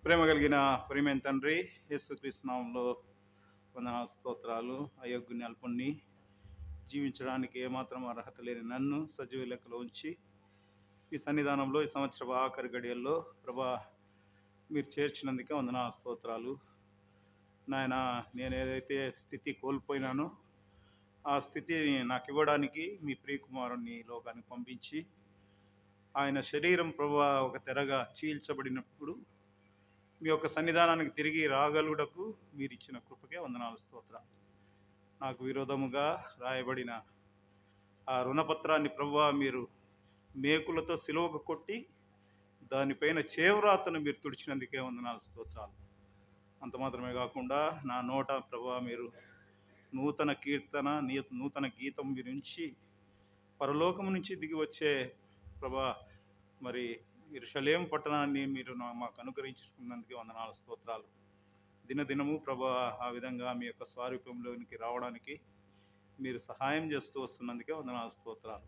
ప్రేమ కలిగిన ప్రియమైన తండ్రి, యేసుక్రీస్తు నామములో వందనాలు స్తోత్రాలు. అయోగ్యుని అల్పుణ్ణి, జీవించడానికి ఏమాత్రం అర్హత లేని నన్ను సజీవ లెక్కలో ఉంచి ఈ సన్నిధానంలో ఈ సంవత్సర ఆఖరి గడియల్లో ప్రభా మీరు చేర్చినందుకే వందనాలు స్తోత్రాలు. నాయన, నేను ఏదైతే స్థితి కోల్పోయినానో ఆ స్థితిని నాకు ఇవ్వడానికి మీ ప్రియకుమారుని లోకానికి పంపించి ఆయన శరీరం ప్రభా ఒక తెరగా చీల్చబడినప్పుడు మీ యొక్క సన్నిధానానికి తిరిగి రాగలుగుటకు మీరు ఇచ్చిన కృపకే వందనాలు స్తోత్రాలు. నాకు విరోధముగా రాయబడిన ఆ రుణపత్రాన్ని ప్రభువా మీరు మేకులతో సిలువకు కొట్టి దానిపైన చేవ్రాతను మీరు తుడిచినందుకే వందనాలు స్తోత్రాలు. అంత మాత్రమే కాకుండా నా నోట ప్రభువా మీరు నూతన కీర్తన నూతన గీతం మీరు ఉంచి పరలోకము నుంచి దిగి వచ్చే ప్రభా మరి యెరూషలేము పట్టణాన్ని మీరు మాకు అనుగ్రహించుకున్నందుకే వందనాలు స్తోత్రాలు. దినదినము ప్రభా ఆ విధంగా మీ యొక్క స్వారూప్యంలోనికి రావడానికి మీరు సహాయం చేస్తూ వస్తున్నందుకే వందనాలు స్తోత్రాలు.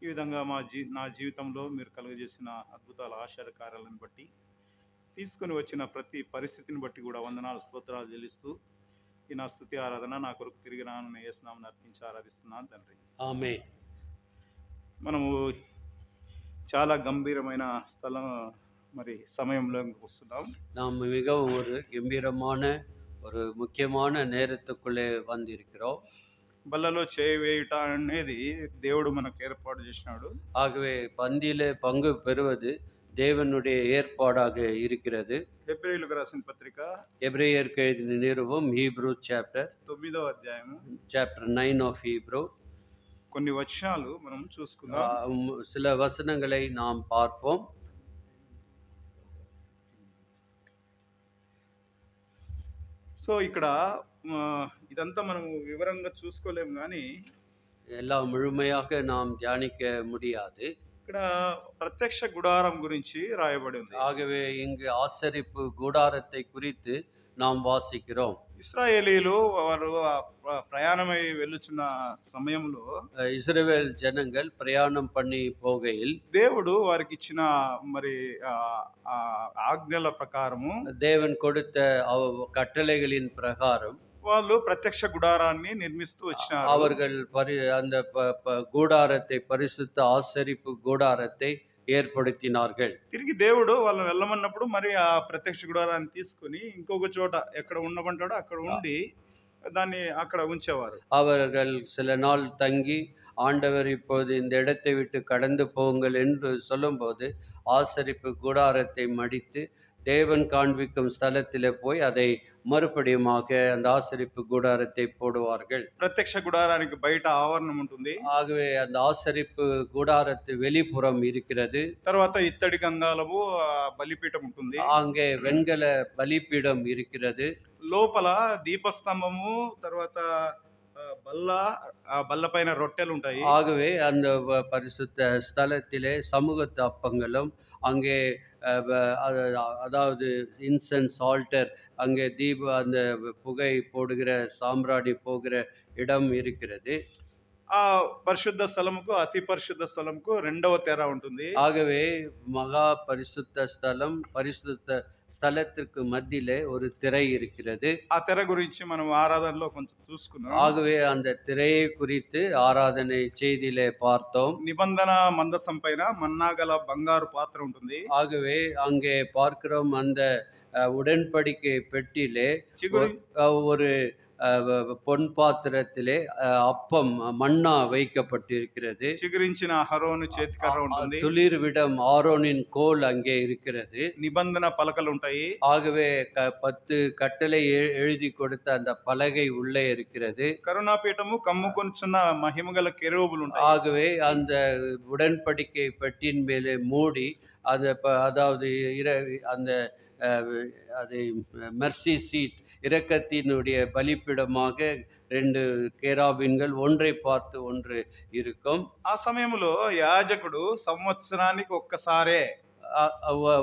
ఈ విధంగా నా జీవితంలో మీరు కలుగజేసిన అద్భుతాల ఆశ్చర్య కార్యాలను బట్టి, తీసుకొని వచ్చిన ప్రతి పరిస్థితిని బట్టి కూడా వందనాలు స్తోత్రాలు చెల్లిస్తూ ఈ నా స్తుతి ఆరాధన నా కొరకు తిరిగి రాను యేసునామమున అర్పించి ఆరాధిస్తున్నాను తండ్రి. ஆமென். మనము చాలా గంభీరమైన స్థలం మరి సమయంలో వస్తున్నాం. நாம் மிகவும் ஒரு கம்பீரமான ஒரு முக்கியமான நேரத்துக்குள்ளே வந்திருக்கிறோம். బల్లలో చేయి వేయుట అనేది దేవుడు మనకు ఏర్పాటు చేసినాడు. ஆகவே பந்தியிலே பங்கு பெறுவது தேவனுடைய ஏற்பாடாக இருக்கிறது. హెబ్రీయులకు రాసిన పత్రిక எபிரேயருக்கு எழுதின நிருபம் ஹீப்ரூ சாப்டர் 9వ అధ్యాయము சாப்டர் 9 ஆஃப் ஹீப்ரூ. కొన్ని వచనాలు మనం చూసుకుందాం. சில வசனங்களை நாம் பார்ப்போம். సో ఇక్కడ ఇదంతా మనం వివరంగా చూసుకోలేము, కానీ எல்லாம் முழுமையாக நாம் தியானிக்க முடியாது. ఇక్కడ ప్రత్యక్ష గుడారం గురించి రాయబడి ఉంది. ஆகவே இங்கு ஆசரிப்பு கூடாரத்தை குறித்து நாம் வாசிக்கிறோம். ఇశ్రాయేలీలు వారు ప్రయాణమై వెళ్ళుచున్న సమయంలో இஸ்ரவேல் ஜனங்கள் பிரயாணம் பண்ணி போகையில் దేవుడు వారికి ఇచ్చిన మరి ఆజ్ఞల ప్రకారము, தேவன் கொடுத்த கட்டளைகளின் பிரகாரம் వాళ్ళు ప్రత్యక్ష గుడారాన్ని నిర్మిస్తూ వచ్చినారు. அவர்கள் அந்த கூடாரத்தை பரிசுத்த ஆசரிப்பு கூடாரத்தை ఏర్పడుతున్నారు. తిరిగి దేవుడు వాళ్ళని వెళ్ళమన్నప్పుడు మరి ఆ ప్రత్యక్ష గుడారాన్ని తీసుకుని ఇంకొక చోట ఎక్కడ ఉండమంటాడో అక్కడ ఉండి దాన్ని అక్కడ ఉంచేవారు. அவர்கள் சில நாள் தங்கி ஆண்டவர் இப்போது இந்த இடத்தை விட்டு கடந்து போங்கள் என்று சொல்லும்போது ஆசரிப்பு கூடாரத்தை மடித்து தேவன் காண்பிக்கும் ஸ்தலத்திலே போய் அதை மறுபடியுமாக அந்த ஆசரிப்பு கூடாரத்தை போடுவார்கள். ప్రత్యక్ష గుడారానికి బయట ఆవరణం ఉంటుంది. ஆகவே அந்த ஆசரிப்பு கூடாரத்து வெளிப்புறம் இருக்கிறது. తర్వాత ఇత్తడి గంగాలము బలిపీఠం ఉంటుంది. அங்கே வெண்கல பலிபீடம் இருக்கிறது. లోపల దీపస్తంభము, తర్వాత బల్ల పైన రొట్టెలు ఉంటాయి. ஆகவே அந்த பரிசுத்த ஸ்தலத்திலே சமூகத்து அப்பங்களும் அங்கே அதாவது இன்சென்ஸ் ஆல்டர், அங்கே அந்த புகை போடுகிற சாம்பிராணி போகிற இடம் இருக்கிறது. ఆ పరిశుద్ధ స్థలముకు అతి పరిశుద్ధ స్థలముకు రెండవ తెర ఉంటుంది. ஆகவே மகா பரிசுத்த ஸ்தலம் பரிசுத்த ஸ்தலத்திற்கு மத்தியிலே ஒரு திரை இருக்கிறது. ఆ తెర గురించి మనం ఆరాధనలో కొంచెం చూసుకున్నాం. ஆகவே அந்த திரையை குறித்து ஆராதனை செய்தியிலே பார்த்தோம். నిబంధన మందసం పైన మన్నాగల బంగారు పాత్ర ఉంటుంది. ஆகவே அங்கே பார்க்கிறோம் அந்த உடன்படிக்கை பெட்டியிலே ஒரு பொன் பாத்திரத்திலே அப்பம் மன்னா வைக்கப்பட்டிருக்கிறது. చిగురించిన అహరోను చేతికర్ర ఉంటుంది. துளிர்விடம் ஆரோனின் கோல் அங்கே இருக்கிறது. నిబంధన పలకలు ఉంటాయి. ஆகவே 10 கட்டளை எழுதி கொடுத்த அந்த பலகை உள்ளே இருக்கிறது. కరుణాపీఠము కమ్ముకొంచున్న మహిమగల కెరూబులు ఉంటాయి. ஆகவே அந்த உடன்படிக்கை பெட்டியின் மேலே மூடி அதாவது அந்த அதை மெர்சி சீட் இரக்கத்தினுடைய பலிப்பிடமாக 2 கேராபின்கள் ஒன்றை பார்த்து ஒன்று இருக்கும். ఆ సమయంలో యాజకుడు సంవత్సరానికి ఒక్కసారే,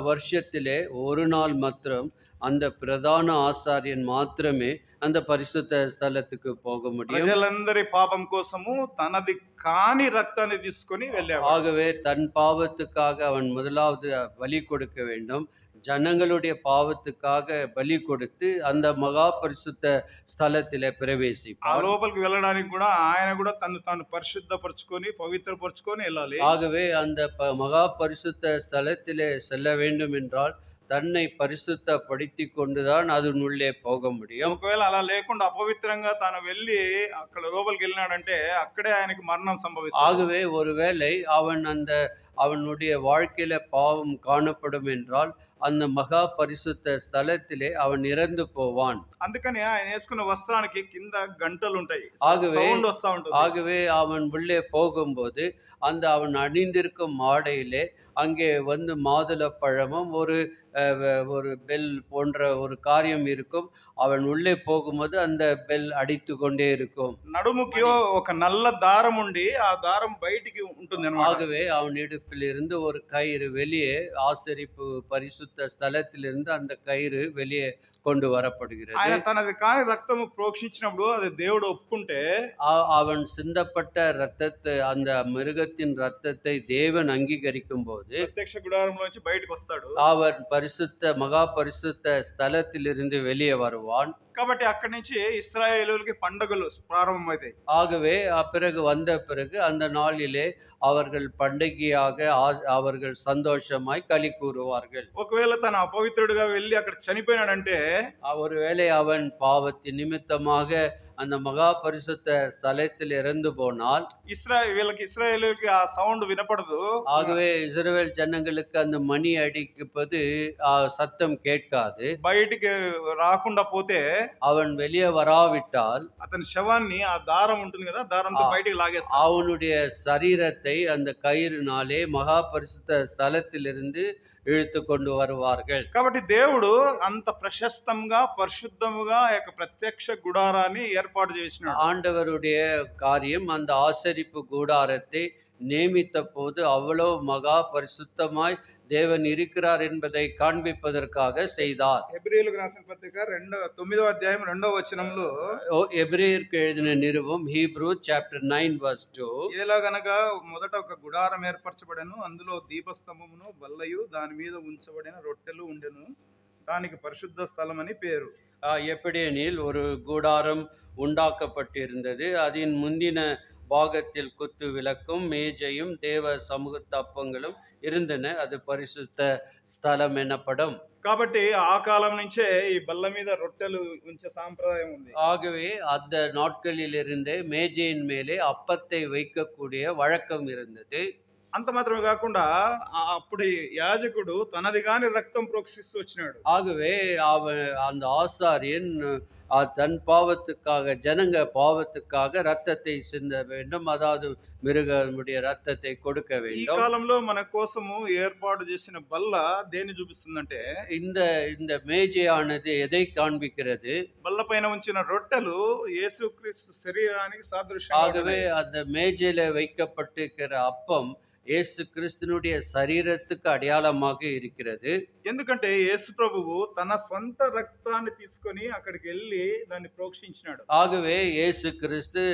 வருஷத்திலே ஒரு நாள் மாத்திரம் அந்த பிரதான ஆசாரியன் மாத்திரமே அந்த பரிசுத்த ஸ்தலத்துக்கு போக முடியும். ప్రజలందరి పాపం కోసము తనది కాని రక్తాన్ని తీసుకొని వెళ్ళాడు. ஆகவே தன் பாவத்துக்காக அவன் முதலாவது பலி கொடுக்க வேண்டும். ஜனங்களுடைய பாவத்துக்காக பலி கொடுத்து அந்த மகா பரிசுத்த ஸ்தலத்திலே ఆ பிரவேசிப்பார். లోపలికి వెళ్ళడానికి కూడా ఆయన కూడా తను తాను పరిశుద్ధపరచుకొని పవిత్రపరచుకొని వెళ్ళాలి. ஆகவே அந்த மகா பரிசுத்த ஸ்தலத்திலே செல்ல வேண்டும் என்றால் தன்னை பரிசுத்தப்படுத்திக் கொண்டுதான் அதனுள்ளே போக முடியும். ఒకవేళ అలా లేకుండా అపవిత్రంగా తాను వెళ్ళి అక్కడ లోపలికి వెళ్ళినాడంటే అక్కడే ఆయనకి మరణం సంభవిస్తుంది. ஆகவே ஒருவேளை அவனுடைய வாழ்க்கையில பாவம் காணப்படும் என்றால் அந்த மகா பரிசுத்த ஸ்தலத்திலே அவன் இறந்து போவான். అందుకని ఆయన వేసుకున్న వస్త్రానికి కింద గంటలు ఉంటాయి, ஆகவே సౌండ్ వస్తా ఉంటుంది. ஆகவே அவன் உள்ளே போகும்போது அவன் அணிந்திருக்கும் ஆடையிலே அங்கே மாதுளப்பழமும் ஒரு பெல் போன்ற ஒரு காரியம் இருக்கும். அவன் உள்ளே போகும்போது அந்த பெல் அடித்து கொண்டே இருக்கும். నడుముకి ఒక నల్ల దారం ఉండి ఆ దారం బయటికి ఉంటుంది అన్నమాట. ஆகவே அவன் இடுப்பிலிருந்து ஒரு கயிறு வெளியே ஆசரிப்பு பரிசுத்த ஸ்தலத்திலிருந்து அந்த கயிறு வெளியே கொண்டு வரப்படுகிறது. ఆయన తనది కాని రక్తము ప్రోక్షించినప్పుడు అది దేవుడు ఒప్పుకుంటే அவன் சிந்தப்பட்ட ரத்தத்தை அந்த மிருகத்தின் ரத்தத்தை தேவன் அங்கீகரிக்கும் போது ప్రత్యక్ష గుడారంలోంచి బయటకు వస్తాడు. அவன் மகா பரிசுத்த ஸ்தலத்திலிருந்து வெளியே வருவான். కాబట్టి అక్కడి నుంచి ఇశ్రాయేలులకి పండుగలు ప్రారంభమవుతాయి. ஆகவே வந்த பிறகு அந்த நாளிலே அவர்கள் பண்டிகையாக அவர்கள் சந்தோஷமாய் களி கூறுவார்கள். ఒకవేళ తన అపవిత్రుడిగా వెళ్ళి అక్కడ చనిపోయినాడంటే ஒருவேளை அவன் பாவத்தின் நிமித்தமாக அந்த மகா பரிசுத்த ஸ்தலத்தில் இறந்து போனால் இஸ்ராயேலுக்கு ఆ சவுண்ட் வினப்படదు. ஆகவே இஸ்ரவேல் ஜனங்களுக்கு அந்த மணி அடிப்பது சத்தம் கேட்காது. బయటికి రాకుండా పోతే அவன் வெளியே வராவிட்டால் అతని శవాన్ని ఆ దారం ఉంటుంది కదా, దారంతో బయటికి లాగేస్తాడు. அவனுடைய சரீரத்தை அந்த கயிறுனாலே மகா பரிசுத்த ஸ்தலத்திலிருந்து இழுத்து கொண்டு வருவார்கள். కాబట్టి దేవుడు అంత ప్రశస్తంగా పరిశుద్ధముగా యొక్క ప్రత్యక్ష గుడారాన్ని ఏర్పాటు చేసినాడు. ஆண்டவருடைய காரியம் அந்த ஆசரிப்பு கூடாரத்தை நியமித்த போது அவ்வளவு மகா பரிசுத்தமாய் தேவன் இருக்கிறார் என்பதை காண்பிப்பதற்காக செய்தார். హెబ్రీయులకు రాసిన పత్రిక 9వ అధ్యాయం 2వ వచనంలో ఎబ్రియర్కు எழுதின నిరువం హీబ్రూ చాప్టర్ 9 verse 2 ఎలాగనగా మొదట ఒక గుడారం ఏర్పరచబడెను, అందులో దీపస్తంభమును బల్లయు దాని మీద ఉంచబడిన రొట్టెలు ఉండెను, దానికి పరిశుద్ధ స్థలం అని పేరు. எப்படியெனில் ஒரு கூடாரம் உண்டாக்கப்பட்டிருந்தது. அதன் முந்தின பாகத்தில் குத்து விளக்கும் மேஜையும் தேவ சமூக தப்பங்களும் இருந்தன. அது பரிசுத்த ஸ்தலம் எனப்படும். కాబట్టి ఆ కాలం నుంచే ఈ బల్ల మీద రొట్టెలు ఉంచే సాంప్రదాయం ఉంది. ஆகவே அந்த நாட்களில் இருந்தே மேஜையின் மேலே அப்பத்தை வைக்கக்கூடிய வழக்கம் இருந்தது. అంత మాత్రమే కాకుండా అప్పుడు యాజకుడు తనది కాని రక్తం ప్రోక్షిస్తూ వచ్చినాడు. ஆகவே அந்த ஆசாரியன் தன் பாவத்துக்காக ஜனங்க பாவத்துக்காக ரத்தத்தை சிந்த வேண்டும், அதாவது மிருகமுடைய ரத்தத்தை கொடுக்க ఈ வேண்டும். కాలంలో మన కోసము ఏర్పాటు చేసిన బల్ల దేన్ని చూపిస్తుందంటే இந்த மேஜையானது எதை காண்பிக்கிறது? బల్ల పైన ఉంచిన రొట్టెలు యేసుక్రీస్తు శరీరానికి సాదృశ్యం. ஆகவே அந்த மேஜையில வைக்கப்பட்டிருக்கிற அப்பம் இயேசு கிறிஸ்துனுடைய சரீரத்துக்கு அடையாளமாக இருக்கிறது. ఎందుకంటే యేసు ప్రభువు తన సొంత రక్తాన్ని తీసుకొని అక్కడికి వెళ్ళి దాన్ని ప్రోక్షించినాడు. ஆகவே இயேசு கிறிஸ்து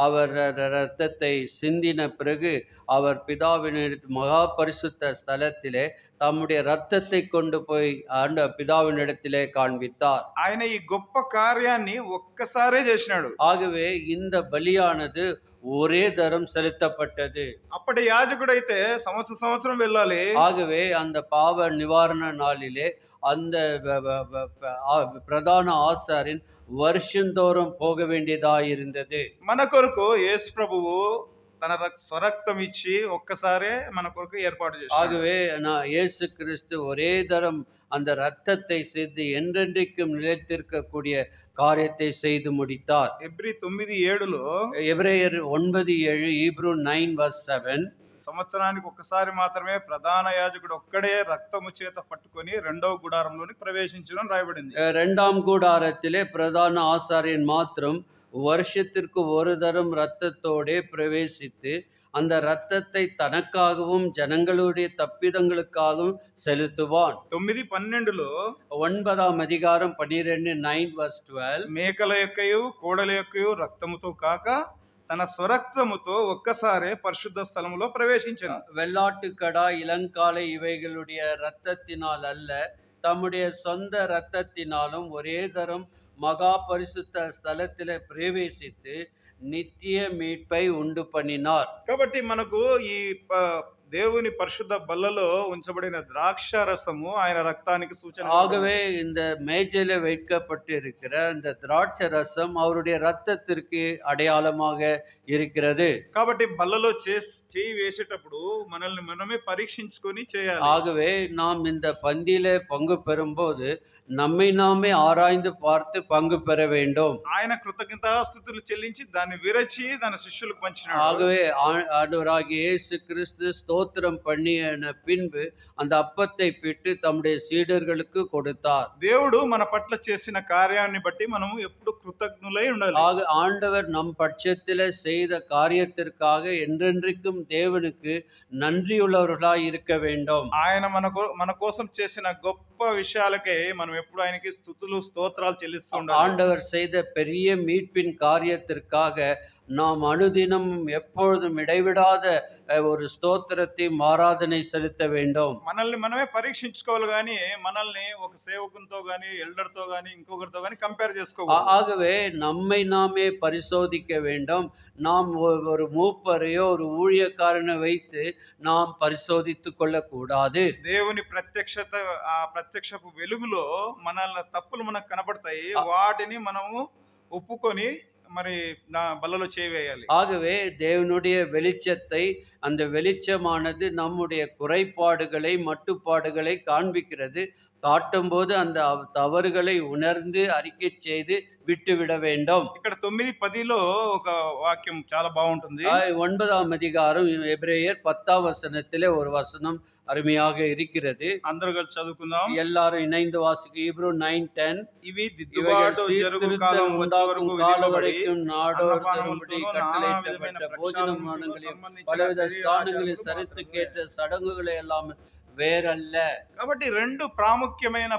அவர் ரத்தத்தை சிந்தின பிறகு அவர் பிதாவின் மகா பரிசுத்த ஸ்தலத்திலே தம்முடைய ரத்தத்தை கொண்டு போய் பிதாவினிடத்திலே காண்பித்தார். ఆయన ఈ గొప్ప కార్యాన్ని ఒక్కసారే చేసినాడు. ஆகவே இந்த பலியானது ஒரே தரம் செலுத்தப்பட்டது. అప్పటి యాజకుడైతే సంవత్సరం వెళ్ళాలి. ஆகவே அந்த பாவ நிவாரண நாளிலே அந்த பிரதான ஆசாரியன் வருஷந்தோறும் போக வேண்டியதாயிருந்தது. మన కొరకు యేసు ప్రభువు తన స్వరక్తం ఇచ్చి ఒక్కసారే మన కొరకు ఏర్పాటు చేశాడు. ஆகவே இயேசு கிறிஸ்து ஒரே தரம் அந்த ரத்தத்தை செய்து என்றென்றைக்கும் நிலைத்திருக்கக்கூடிய காரியத்தை செய்து முடித்தார். ఎబ్రీ 9:7లో எபிரேயர் 9:7 ஹீப்ரூ 9 verse 7 సంవత్సరానికి ఒక్కసారి మాత్రమే ప్రధాన యాజకుడు ఒక్కడే రక్తము చేత పట్టుకొని రెండవ గుడారంలోనికి ప్రవేశించును అని రాయబడింది. இரண்டாம் கூடாரத்திலே பிரதான ஆசாரியன் மாத்திரம் வருஷத்திற்கு ஒரு தரம் ரத்தத்தோடே பிரவேசித்து அந்த ரத்தத்தை தனக்காகவும் ஜனங்களுடைய தப்பிதங்களுக்காகவும் செலுத்துவான். 9:12లో 9ஆம் அதிகாரம் 9 verse 12 మేకల యొక్కయు కోడల యొక్కయు రక్తముతో కాక తన స్వరక్తముతో ఒక్కసారే పరిశుద్ధ స్థలములో ప్రవేశించెను. வெள்ளாட்டுக்கடா இளங்காளை இவைகளுடைய இரத்தத்தினால் அல்ல, தம்முடைய சொந்த இரத்தத்தினாலும் ஒரே தரம் மகா பரிசுத்த ஸ்தலத்திலே பிரவேசித்து நித்திய மீட்பை உண்டு பண்ணினார். కాబట్టి మనకు ఈ దేవుని పరిశుద్ధ బల్లలో ఉంచబడిన ద్రాక్ష రసము ఆయన రక్తానికి సూచన. ஆகவே இந்த மேஜையில வைக்கப்பட்டிருக்கிற இந்த திராட்சை ரசம் அவருடைய ரத்தத்திற்கு அடையாளமாக இருக்கிறது. కాబట్టి బల్లలో చేయి వేసేటప్పుడు మనల్ని మనమే పరీక్షించుకొని చేయాలి. ஆகவே நாம் இந்த பந்தியில பங்கு பெறும்போது நம்மை நாமே ஆராய்ந்து பார்த்து பங்கு பெற வேண்டும். ఆయన కృతజ్ఞతాస్తుతులు చెల్లించి దాన్ని విరచి తన శిష్యులకు పంచినాడు. ஆகவே ஆண்டவராகிய இயேசு கிறிஸ்து ஸ்தோத்திரம் பண்ணின பின்பு அந்த அப்பத்தை பிட்டு தம்முடைய சீடர்களுக்கு கொடுத்தார். దేవుడు మన పట్ల చేసిన కార్యాన్ని బట్టి మనము ఎప్పుడు కృతజ్ఞులై ఉండాలి. ஆண்டவர் நம் பட்சத்திலே செய்த காரியத்திற்காக என்றென்றைக்கும் தேவனுக்கு நன்றியுள்ளவர்களாய் இருக்க வேண்டும். ఆయన మన కోసం చేసిన గొప్ప விஷయాలకే మనం ఎప్పుడు ఆయనకి స్తుతులు స్తోత్రాలు చెల్లిస్తూ ఉండాలి. ஆண்டவர் செய்த பெரிய மீட்பின் காரியத்திற்காக நாம் அனுதினம் எப்பொழுதும் இடைவிடாத ஒரு ஸ்தோத்திரத்தை ஆராதனை செலுத்த வேண்டும். మనల్ని మనమే పరీక్షించుకోవాలి గానీ మనల్ని ఒక సేవకునితో గానీ ఎల్డర్తో గానీ ఇంకొకరితో గానీ కంపేర్ చేసుకోకూడదు. ஆகவே நம்மை நாமே பரிசோதிக்க வேண்டும். நாம் ஒரு மூப்பரையோ ஒரு ஊழியக்காரனை வைத்து நாம் பரிசோதித்துக் கொள்ளக்கூடாது. దేవుని ఆ ప్రత్యక్షపు వెలుగులో మన తప్పులు మనకు కనబడతాయి. వాటిని మనము ఒప్పుకొని మరి బల్లలో చేవేయాలి. ஆகவே தேவனுடைய வெளிச்சத்தை அந்த வெளிச்சமானது நம்முடைய குறைபாடுகளை மட்டுப்பாடுகளை காண்பிக்கிறது. காட்டும்போது அந்த தவறுகளை உணர்ந்து அறிக்கை செய்து விட்டுவிட வேண்டும். ఇక్కడ 9:10లో ఒక వాక్యం చాలా బాగుంటుంది. 9ஆம் அதிகாரம் எபிரேயர் 10ஆம் வசனத்திலே ஒரு வசனம் அருமையாக இருக்கிறது. అందరూ కలిసి చదువుకుందాం. எல்லாரும் இணைந்து வாசிக்க. ஹீப்ரூ 9:10 ఇవి దిద్దుబాటు జరుగు కాలం వచ్చే వరకు வரைக்கும் நாடோர் தரும்படி கட்டளையிடப்பட்ட போஜனமானங்களையும் பலவித ஸ்தானங்களில் சரித்துக்கேற்ற சடங்குகளை எல்லாம் வேறல்ல. కాబట్టి రెండు ప్రాముఖ్యమైన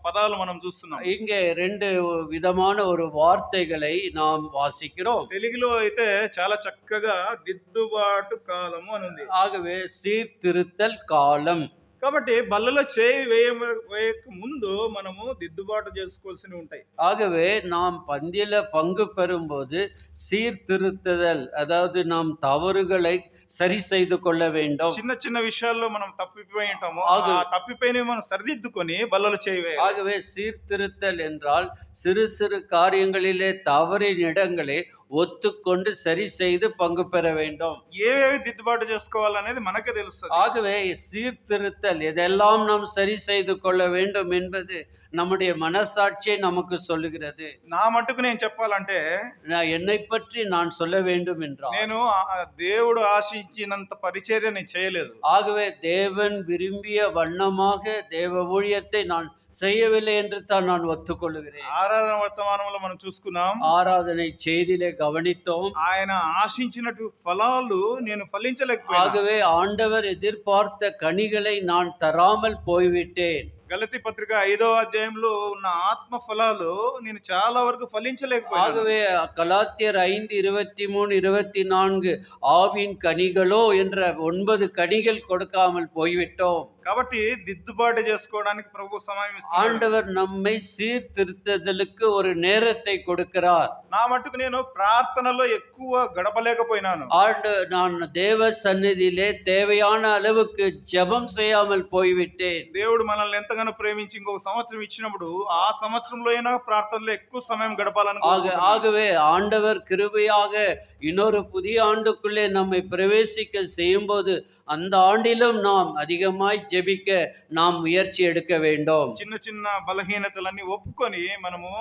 పదాలు మనం చూస్తున్నాం. இங்கே ரெண்டு விதமான ஒரு வார்த்தைகளை நாம் வாசிக்கிறோம். తెలుగులో అయితే చాలా చక్కగా దిద్దుబాటు కాలము అని ఉంది. ஆகவே சீர்திருத்தல் காலம். కాబట్టి బల్లలో చేయి వేయక ముందు మనము దిద్దుబాటు చేసుకోవాల్సినవి ఉంటాయి. ஆகவே நாம் பந்தியில பங்கு பெறும்போது சீர்திருத்துதல், அதாவது நாம் தவறுகளை சரி செய்து கொள்ள வேண்டும். చిన్న చిన్న విషయాల్లో మనం తప్పిపోయి ఉంటాము. ఆ తప్పిపోయినవి మనం సరిదిద్దుకొని బల్లలో చేయి వేయాలి. ஆகவே சீர்திருத்தல் என்றால் சிறு சிறு காரியங்களிலே தவறின் இடங்களை ஒத்துக்கொண்டு சரி செய்து பங்கு பெற வேண்டும். ఏవేవి దిద్దుబాటు చేసుకోవాలనేది మనకే తెలుస్తుంది. ஆகவே சீர்திருத்தல் எதெல்லாம் நாம் சரி செய்து கொள்ள வேண்டும் என்பது நம்முடைய மனசாட்சியை நமக்கு சொல்லுகிறது. నా మట్టుకు నేను చెప్పాలంటే என்னை பற்றி நான் சொல்ல வேண்டும் என்றால் నేను దేవుడు ఆశించినంత పరిచర్య నేను చేయలేదు. ஆகவே தேவன் விரும்பிய வண்ணமாக தேவ ஊழியத்தை நான் செய்யவில்லை என்று தான் நான் ஒத்துக்கொள்கிறேன். ఆరాధన వర్తమానంలో మనం చూసుకున్నాం. ஆராதனை செய்தியிலே கவனித்தோம். ఆయన ఆశించినట్టు ఫలాలు నేను ఫలించలేకపోయాను. ஆகவே ஆண்டவர் எதிர்பார்த்த கனிகளை நான் தராமல் போய்விட்டேன். గలతీ పత్రిక 5వ అధ్యాయంలో ఉన్న ఆత్మ ఫలాలు నేను చాలా వరకు ఫలించలేకపోయాను. ஆகவே கலாத்தியர் 5:23-24 ஆவின் கனிகளோ என்ற 9 கனிகள் கொடுக்காமல் போய்விட்டோம். కాబట్టి దిద్దుబాటు చేసుకోవడానికి ప్రభు సమయం ఇస్తున్నాడు. ஆண்டவர் நம்மை சீர்திருத்துதலுக்கு ஒரு நேரத்தை கொடுக்கிறார். నా మట్టుకు నేను ప్రార్థనలో ఎక్కువ గడపలేకపోయినాను. நான் தேவ సన్నిధిயிலே தேவையான அளவுக்கு ஜெபம் செய்யாமல் போய்விட்டேன். దేవుడు మనల్ని ఎంతగానో ప్రేమించి ఇంకొక సంవత్సరం ఇచ్చినప్పుడు ఆ సంవత్సరంలో అయినా ప్రార్థనలో ఎక్కువ సమయం గడపాలని. ஆகவே ஆண்டவர் கிருபையாக இன்னொரு புதிய ஆண்டுக்குள்ளே நம்மை பிரவேசிக்க செய்யும்போது அந்த ஆண்டிலும் நாம் அதிகமாய் ஜெபிக்க நாம் முயற்சி எடுக்க வேண்டும். చిన్న చిన్న బలహీనతలన్నీ ఒప్పుకొని మనము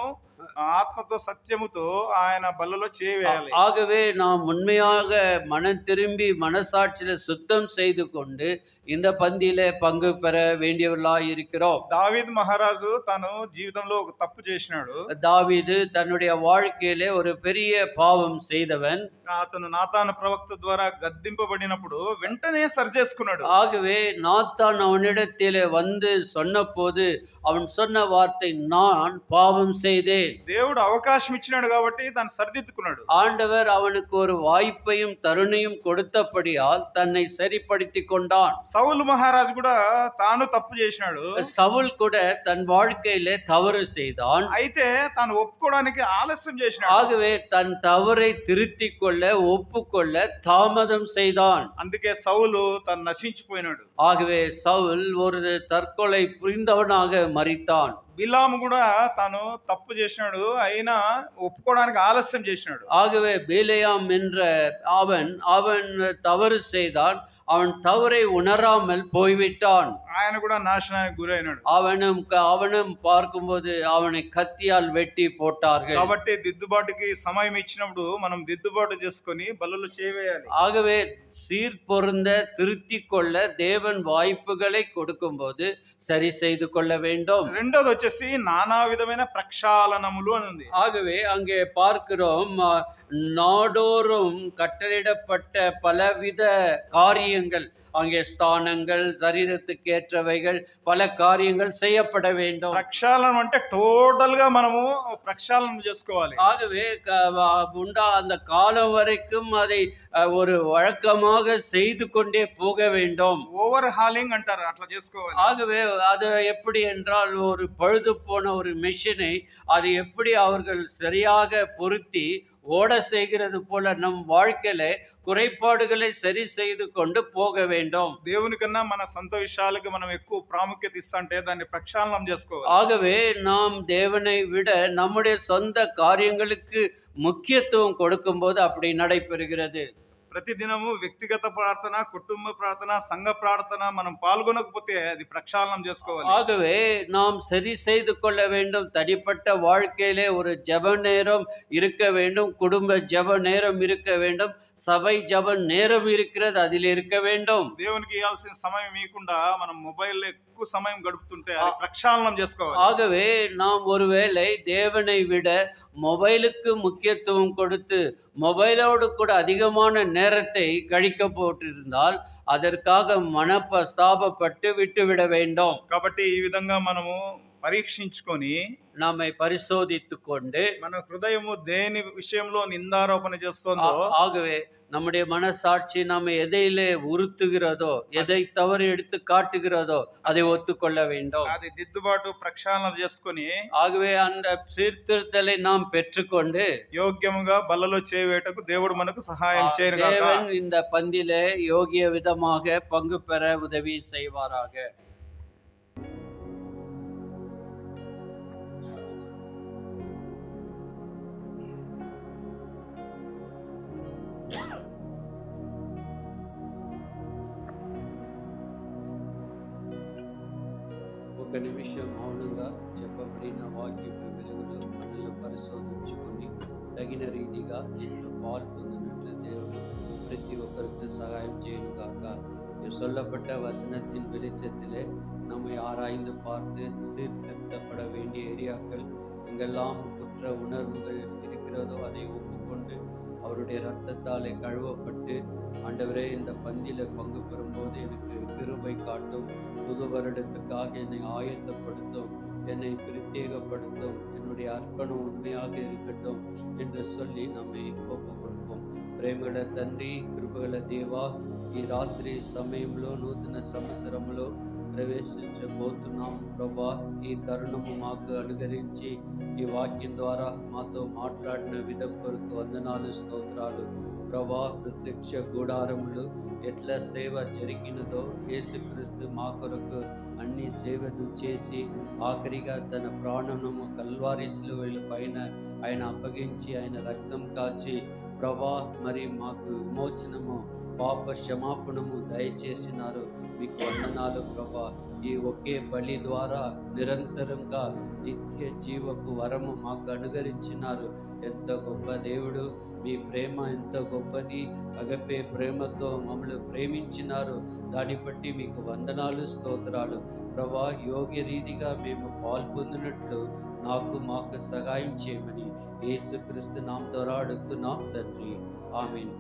ஆத்மத்தோ சத்தியமுத்தோ ఆయన బల్లలో చేయాలి. ஆகவே நாம் உண்மையாக மனம் திரும்பி மனசாட்சியில சுத்தம் செய்து கொண்டு இந்த பந்தியில பங்கு பெற வேண்டியவர்களாய் இருக்கிறோம். దావీదు మహారాజు తను జీవితంలో ఒక తప్పు చేసినాడు. தாவீது தன்னுடைய வாழ்க்கையிலே ஒரு பெரிய பாவம் செய்தவன். అతను నాతాను ప్రవక్త ద్వారా గద్దింపబడినప్పుడు వెంటనే సరి చేసుకున్నాడు. ஆகவே நாத்தான் அவனிடத்திலே வந்து சொன்னபோது அவன் சொன்ன வார்த்தை, நான் பாவம் செய்தேன். దేవుడు అవకాశం ఇచ్చినాడు కాబట్టి దాన్ని సరిదిద్దుకున్నాడు. ஆண்டவர் அவனுக்கு ஒரு வாய்ப்பையும் தருணையும் கொடுத்தபடியால் தன்னை சரிப்படுத்திக் கொண்டான். సౌలు మహారాజు కూడా తాను తప్పు చేసినాడు. சவுல் கூட தன் வாழ்க்கையிலே தவறு செய்தான். అయితే తాను ఒప్పుకోవడానికి ఆలస్యం చేసినాడు. ஆகவே தன் தவறை திருத்திக் கொள்ள ஒப்புக்கொள்ள தாமதம் செய்தான். అందుకే సౌలు తను నశించిపోయినాడు. ஆகவே சவுல் ஒரு தற்கொலை புரிந்தவனாக மரித்தான். బిలాము కూడా తాను తప్పు చేసినాడు, అయినా ఒప్పుకోవడానికి ఆలస్యం చేసినాడు. ஆகவே பிலேயாம் என்ற அவன் தவறு செய்தான். அவன் தவறை உணராமல் போய்விட்டான். ఆయన కూడా నాశనానికి గురైనాడు. அவனும் பார்க்கும்போது அவனை கத்தியால் வெட்டி போட்டார்கள். కాబట్టి దిద్దుబాటుకి సమయం ఇచ్చినప్పుడు మనం దిద్దుబాటు చేసుకొని బలులు చేయవేయాలి. ஆகவே சீர்பொருந்த திருத்திக் கொள்ள தேவன் வாய்ப்புகளை கொடுக்கும்போது சரி செய்து கொள்ள வேண்டும். రెండోది వచ్చేసి నానా విధమైన ప్రక్షాళనములు అని ఉంది. ஆகவே அங்கே பார்க்கிறோம், நாடோறும் கட்டளிடப்பட்ட பலவித காரியங்கள், அங்கே ஸ்தானங்கள், சரீரத்துக்கு ஏற்றவைகள், பல காரியங்கள் செய்யப்பட வேண்டும். ప్రక్షాళనం అంటే టోటల్ గా మనము ప్రక్షాళన చేసుకోవాలి. ஆகவே அந்த காலம் வரைக்கும் அதை ஒரு வழக்கமாக செய்து கொண்டே போக வேண்டும். ఓవర్ హాలింగ్ అంటారు, అట్లా చేసుకోవాలి. ஆகவே அது எப்படி என்றால், ஒரு பழுது போன ஒரு மெஷினை அது எப்படி அவர்கள் சரியாக பொருத்தி ஓட செய்கிறது போல நம் வாழ்க்கையில குறைபாடுகளை சரி செய்து கொண்டு போக வேண்டும். దేవుని కన్నా మన సొంత విషయాలకు మనం ఎక్కువ ప్రాముఖ్యత ఇస్తుంటే దాన్ని ప్రక్షాళనం చేసుకోవాలి. ஆகவே நாம் தேவனை விட நம்முடைய சொந்த காரியங்களுக்கு முக்கியத்துவம் கொடுக்கும்போது அப்படி நடைபெறுகிறது. ప్రతిదినము వ్యక్తిగత ప్రార్థన, కుటుంబ ప్రార్థన, సంఘ ప్రార్థన మనం పాల్గొనకపోతే అది ప్రక్షాళనం చేసుకోవాలి. ஆகவே நாம் சரி செய்து கொள்ள வேண்டும். தனிப்பட்ட வாழ்க்கையிலே ஒரு ஜெப நேரம் இருக்க வேண்டும், குடும்ப ஜெப நேரம் இருக்க வேண்டும், சபை ஜெப நேரம் இருக்கிறது, அதில் இருக்க வேண்டும். దేవునికి ఇవ్వాల్సిన సమయం ఇవ్వకుండా మనం మొబైల్ ఎక్కువ సమయం గడుపుతుంటే అది ప్రక్షాళనం చేసుకోవాలి. ஆகவே நாம் ஒருவேளை தேவனை விட மொபைலுக்கு முக்கியத்துவம் கொடுத்து மொபைலோடு கூட அதிகமான நேரத்தை கழிக்க போட்டிருந்தால் அதற்காக மனப்பஸ்தாபப்பட்டு விட்டுவிட வேண்டும். కాబట్టి ఈ విధంగా మనము పరీక్షించుకొని நம்மை பரிசோதித்துக் கொண்டு మన హృదయము దేని విషయంలో నిందారోపణ చేస్తుందో, ஆகவே நம்முடைய மனசாட்சி நம்ம எதையிலே உறுத்துகிறதோ, எதை தவறு எடுத்து காட்டுகிறதோ அதை ஒத்துக்கொள்ள வேண்டும். అది దిద్దుబాటు ప్రక్షాళన చేసుకొని ஆகவே அந்த சீர்திருத்தலை நாம் பெற்றுக்கொண்டு యోగ్యముగా బలలో చేయవేటకు దేవుడు మనకు సహాయం చేయనుగాక. தேவன் இந்த பந்திலே யோகிய விதமாக பங்கு பெற உதவி செய்வாராக. ఒక నిమిషం మౌనంగా చెప్పబడిన వాక్యం వెలుగులో మనల్ని పరిశోధించుకొని తగిన రీతిగా దీంట్లో పాల్పొందినట్లు దేవుడు ప్రతి ఒక్కరికి సహాయం చేయను కాక. சொல்லப்பட்ட வசனத்தின் வெளிச்சத்திலே நம்மை ஆராய்ந்து பார்த்து சீர்திருத்தப்பட வேண்டிய ஏரியாக்கள் எங்கெல்லாம் குற்ற உணர்வுகள் இருக்கிறதோ அதை ஒப்புக்கொண்டு அவருடைய இரத்தத்தாலே கழுவப்பட்டு, ஆண்டவரே இந்த பந்தியில பங்கு பெறும்போது எனக்கு கிருபை காட்டும், புது வருடத்துக்காக என்னை ஆயத்தப்படுத்தும், என்னை பிரத்யேகப்படுத்தும், என்னுடைய அர்ப்பணம் உண்மையாக இருக்கட்டும் என்று சொல்லி நம்மை ஒப்பு கொடுப்போம். ప్రేమగల తండ్రి, కృపగల దేవా, ఈ రాత్రి సమయంలో నూతన సంవత్సరంలో ప్రవేశించబోతున్నాం ప్రభా. ఈ తరుణము మాకు అనుగరించి ఈ వాక్యం ద్వారా మాతో మాట్లాడిన విధం కొరకు వందనాలు, స్తోత్రాలు ప్రభా. ప్రత్యక్ష గుడారములు ఎట్లా సేవ జరిగినదో యేసుక్రీస్తు మా కొరకు అన్ని సేవలు చేసి ఆఖరిగా తన ప్రాణమును కల్వారి శిలువ పైన ఆయన అప్పగించి ఆయన రక్తం కాచి ప్రభా మరి మాకు విమోచనము, పాప క్షమాపణము దయచేసినారు. మీకు వందనాలు ప్రభా. ఈ ఒకే బలి ద్వారా నిరంతరంగా నిత్య జీవపు వరము మాకు అనుగరించినారు. ఎంత గొప్ప దేవుడు, మీ ప్రేమ ఎంత గొప్పది. అగపే ప్రేమతో మమ్మల్ని ప్రేమించినారు. దాన్ని బట్టి మీకు వందనాలు, స్తోత్రాలు ప్రభా. యోగ్య రీతిగా మేము పాల్పొందినట్లు మాకు సహాయం చేయమని యేసుక్రీస్తు నామమున అడుగుతున్నాం తండ్రి. ఆమేన్.